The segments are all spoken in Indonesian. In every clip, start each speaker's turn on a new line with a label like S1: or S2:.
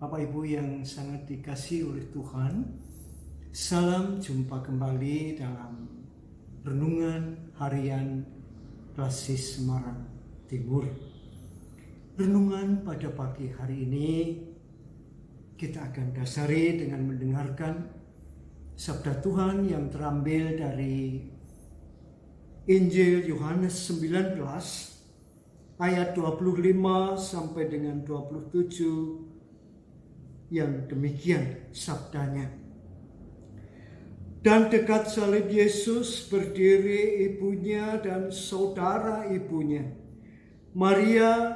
S1: Bapak Ibu yang sangat dikasihi oleh Tuhan, salam jumpa kembali dalam Renungan Harian Klasis Semarang Timur. Renungan pada pagi hari ini kita akan dasari dengan mendengarkan sabda Tuhan yang terambil dari Injil Yohanes 19 ayat 25 sampai dengan 27 yang demikian sabdanya. Dan dekat salib Yesus berdiri ibunya dan saudara ibunya, Maria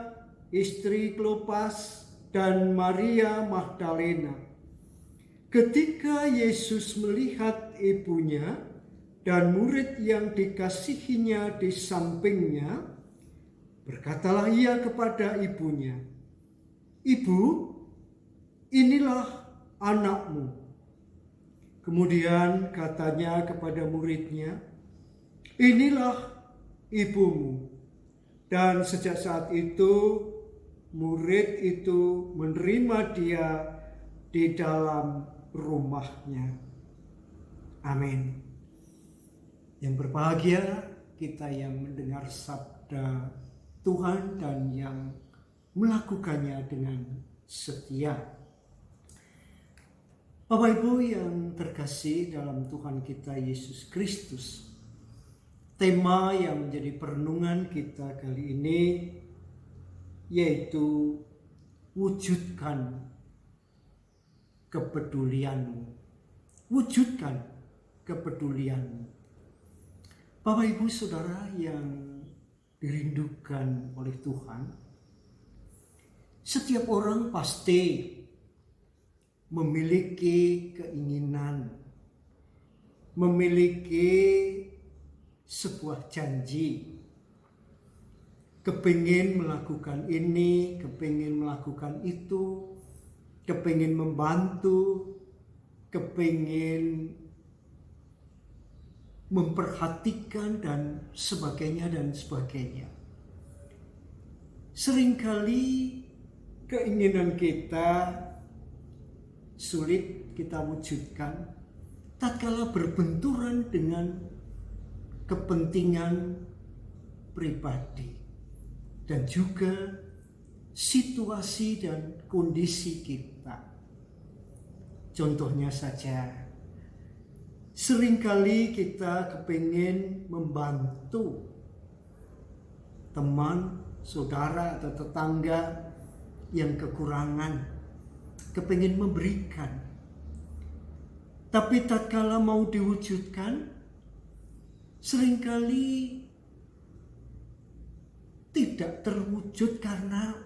S1: istri Klopas dan Maria Magdalena. Ketika Yesus melihat ibunya dan murid yang dikasihinya di sampingnya, berkatalah ia kepada ibunya, "Ibu, inilah anakmu." Kemudian katanya kepada muridnya, "Inilah ibumu." Dan sejak saat itu murid itu menerima dia di dalam rumahnya. Amin. Yang berbahagia kita yang mendengar sabda Tuhan dan yang melakukannya dengan setia. Bapak Ibu yang terkasih dalam Tuhan kita Yesus Kristus, tema yang menjadi perenungan kita kali ini yaitu wujudkan kepedulianmu. Wujudkan kepedulianmu. Bapak Ibu Saudara yang dirindukan oleh Tuhan, setiap orang pasti memiliki keinginan, memiliki sebuah janji, kepingin melakukan ini, kepingin melakukan itu, kepingin membantu, kepingin memperhatikan dan sebagainya dan sebagainya. Seringkali keinginan kita sulit kita wujudkan tatkala berbenturan dengan kepentingan pribadi dan juga situasi dan kondisi kita. Contohnya saja, seringkali kita kepingin membantu teman, saudara atau tetangga yang kekurangan, kepingin memberikan. Tapi tatkala mau diwujudkan, seringkali tidak terwujud karena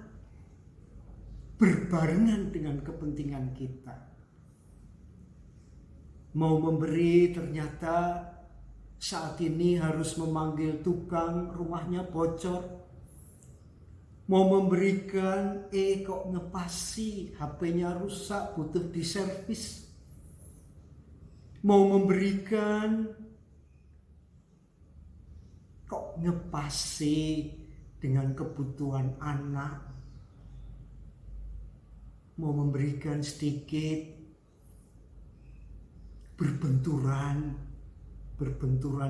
S1: berbarengan dengan kepentingan kita. Mau memberi ternyata saat ini harus memanggil tukang, rumahnya bocor. Mau memberikan, kok ngepasi, HP-nya rusak, butuh diservis. Mau memberikan, kok ngepasi dengan kebutuhan anak. Mau memberikan sedikit, berbenturan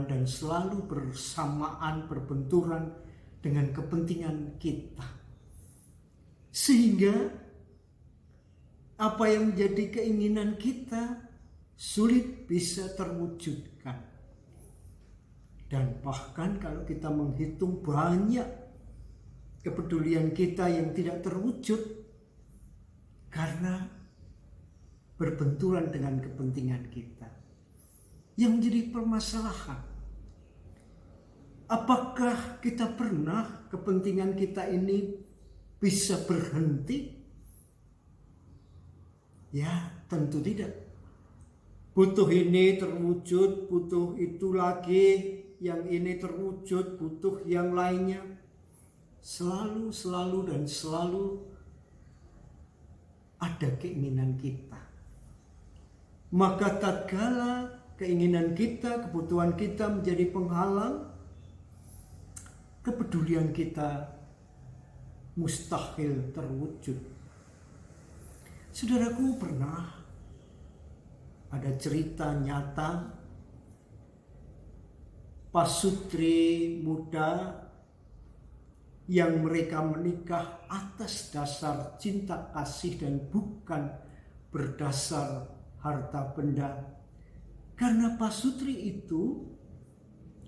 S1: dan selalu bersamaan berbenturan dengan kepentingan kita. Sehingga apa yang menjadi keinginan kita sulit bisa terwujudkan. Dan bahkan kalau kita menghitung banyak kepedulian kita yang tidak terwujud karena berbenturan dengan kepentingan kita. Yang menjadi permasalahan, apakah kita pernah kepentingan kita ini bisa berhenti? Ya, tentu tidak. Butuh ini terwujud, butuh itu lagi, yang ini terwujud, butuh yang lainnya. Selalu ada keinginan kita. Maka tatkala keinginan kita, kebutuhan kita menjadi penghalang, kepedulian kita mustahil terwujud. Saudaraku, pernah ada cerita nyata pasutri muda yang mereka menikah atas dasar cinta kasih dan bukan berdasar harta benda. Karena pasutri itu,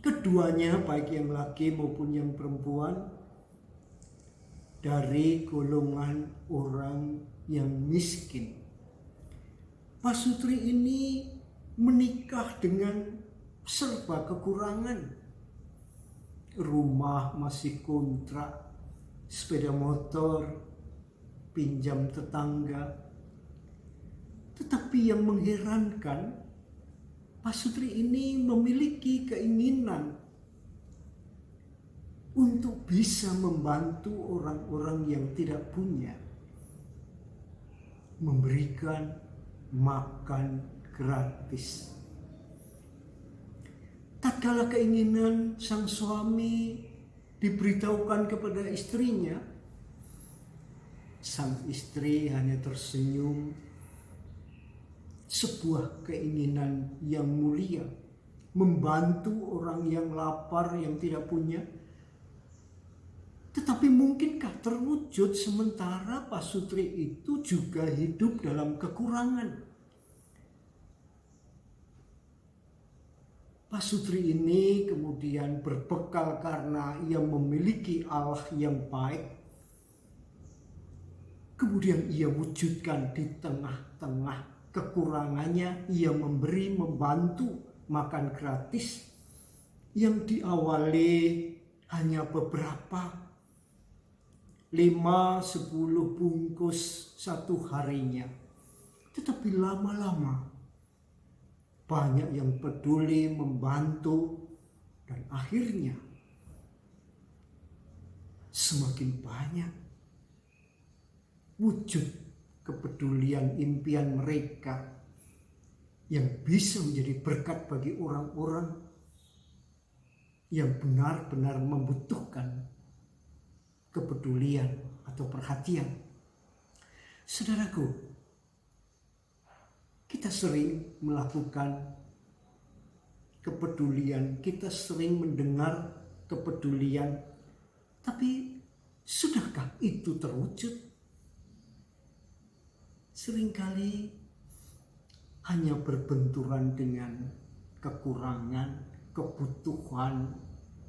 S1: keduanya baik yang laki maupun yang perempuan, dari golongan orang yang miskin. Pasutri ini menikah dengan serba kekurangan. Rumah masih kontrak, sepeda motor pinjam tetangga. Tetapi yang mengherankan, pasutri ini memiliki keinginan untuk bisa membantu orang-orang yang tidak punya, memberikan makan gratis. Tatkala keinginan sang suami diberitahukan kepada istrinya, sang istri hanya tersenyum. Sebuah keinginan yang mulia, membantu orang yang lapar, yang tidak punya. Tetapi mungkinkah terwujud sementara pasutri itu juga hidup dalam kekurangan? Pasutri ini kemudian berbekal karena ia memiliki Allah yang baik. Kemudian ia wujudkan di tengah-tengah kekurangannya, ia memberi, membantu makan gratis yang diawali hanya beberapa, 5-10 bungkus satu harinya. Tetapi lama-lama banyak yang peduli, membantu, dan akhirnya semakin banyak wujud kepedulian impian mereka yang bisa menjadi berkat bagi orang-orang yang benar-benar membutuhkan kepedulian atau perhatian. Saudaraku, kita sering melakukan kepedulian, kita sering mendengar kepedulian, tapi sudahkah itu terwujud? Seringkali hanya berbenturan dengan kekurangan, kebutuhan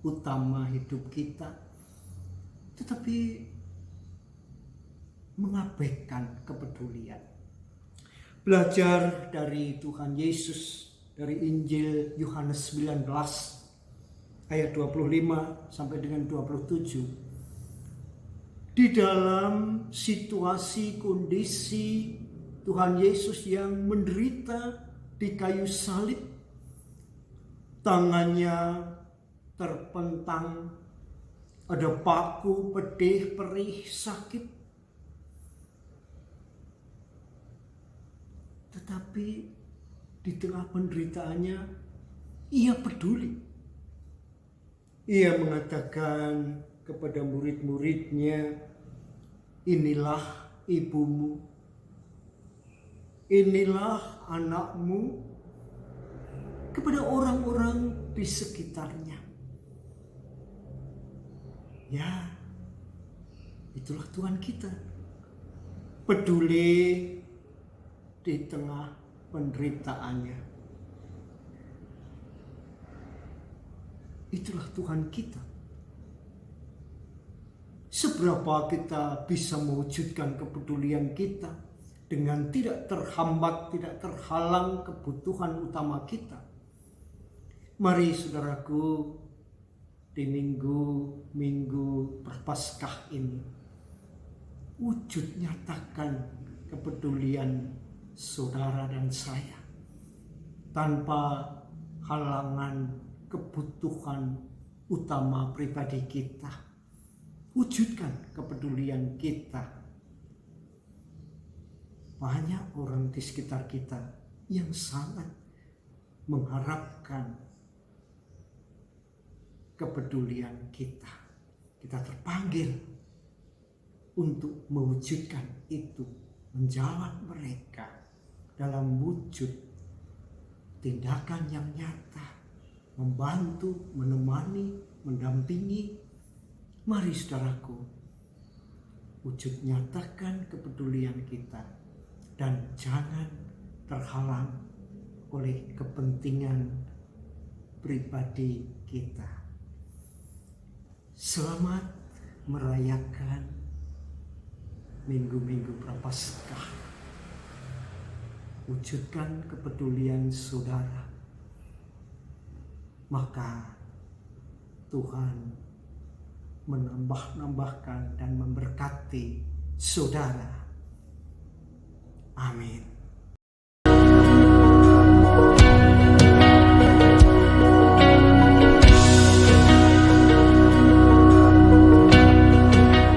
S1: utama hidup kita, tetapi mengabaikan kepedulian. Belajar dari Tuhan Yesus dari Injil Yohanes 19 ayat 25 sampai dengan 27. Di dalam situasi kondisi Tuhan Yesus yang menderita di kayu salib, tangannya terpentang, ada paku, pedih, perih, sakit. Tetapi di tengah penderitaannya, ia peduli. Ia mengatakan kepada murid-muridnya, inilah ibumu, inilah anakmu, kepada orang-orang di sekitarnya. Ya, itulah Tuhan kita. Peduli di tengah penderitaannya. Itulah Tuhan kita. Seberapa kita bisa mewujudkan kepedulian kita dengan tidak terhambat, tidak terhalang kebutuhan utama kita. Mari saudaraku, di minggu Prapaskah ini, wujud nyatakan kepedulian saudara dan saya tanpa halangan kebutuhan utama pribadi kita. Wujudkan kepedulian kita. Banyak orang di sekitar kita yang sangat mengharapkan kepedulian kita. Kita terpanggil untuk mewujudkan itu menjawab mereka dalam wujud tindakan yang nyata, membantu, menemani, mendampingi. Mari saudaraku, wujud nyatakan kepedulian kita dan jangan terhalang oleh kepentingan pribadi kita. Selamat merayakan minggu-minggu Prapaskah. Wujudkan kepedulian saudara, maka Tuhan menambahkan dan memberkati saudara. Amin.